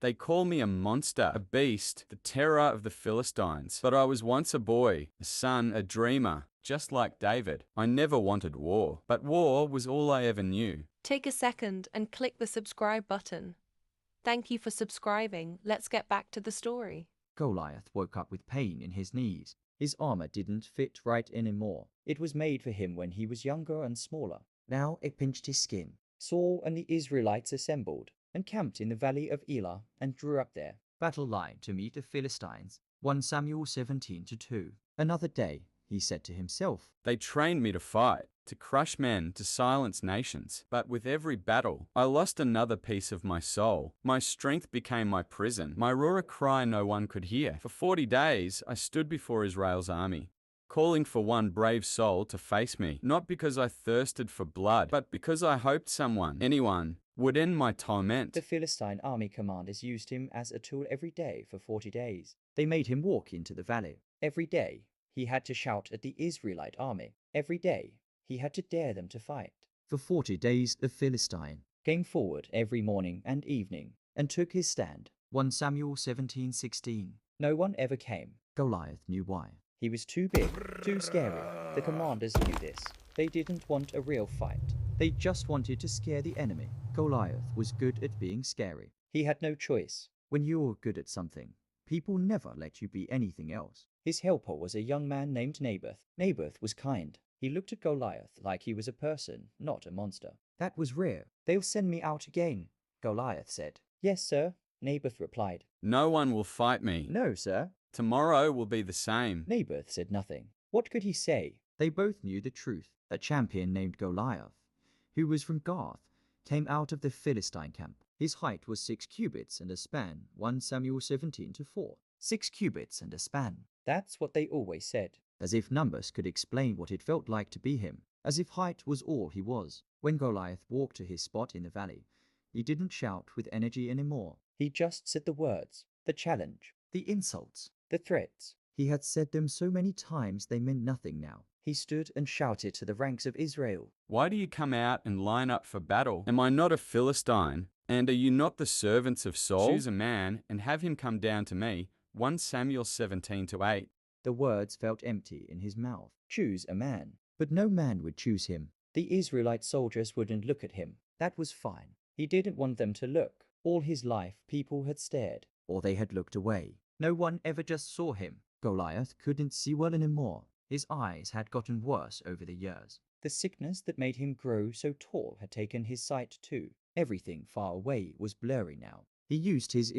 They call me a monster, a beast, the terror of the Philistines. But I was once a boy, a son, a dreamer, just like David. I never wanted war, but war was all I ever knew. Take a second and click the subscribe button. Thank you for subscribing. Let's get back to the story. Goliath woke up with pain in his knees. His armor didn't fit right anymore. It was made for him when he was younger and smaller. Now it pinched his skin. Saul and the Israelites assembled and camped in the valley of Elah and drew up their battle line to meet the Philistines. 1 Samuel 17-2. Another day, he said to himself, They trained me to fight, to crush men, to silence nations. But with every battle, I lost another piece of my soul. My strength became my prison. My roar cry no one could hear. For 40 days, I stood before Israel's army, calling for one brave soul to face me, not because I thirsted for blood, but because I hoped someone, anyone, would end my torment. The Philistine army commanders used him as a tool every day for 40 days. They made him walk into the valley. Every day, he had to shout at the Israelite army. Every day, he had to dare them to fight. For 40 days, the Philistine came forward every morning and evening and took his stand. 1 Samuel 17:16. No one ever came. Goliath knew why. He was too big, too scary. The commanders knew this. They didn't want a real fight. They just wanted to scare the enemy. Goliath was good at being scary. He had no choice. When you're good at something, people never let you be anything else. His helper was a young man named Naboth. Naboth was kind. He looked at Goliath like he was a person, not a monster. That was rare. They'll send me out again, Goliath said. Yes, sir, Naboth replied. No one will fight me. No, sir. Tomorrow will be the same. Naboth said nothing. What could he say? They both knew the truth. A champion named Goliath, who was from Gath, came out of the Philistine camp. His height was 6 cubits and a span. 1 Samuel 17-4. 6 cubits and a span. That's what they always said. As if numbers could explain what it felt like to be him. As if height was all he was. When Goliath walked to his spot in the valley, he didn't shout with energy anymore. He just said the words, the challenge, the insults, the threats. He had said them so many times they meant nothing now. He stood and shouted to the ranks of Israel. Why do you come out and line up for battle? Am I not a Philistine? And are you not the servants of Saul? Choose a man and have him come down to me. 1 Samuel 17-8. The words felt empty in his mouth. Choose a man. But no man would choose him. The Israelite soldiers wouldn't look at him. That was fine. He didn't want them to look. All his life, people had stared, or they had looked away. No one ever just saw him. Goliath couldn't see well anymore. His eyes had gotten worse over the years. The sickness that made him grow so tall had taken his sight too. Everything far away was blurry now. He used his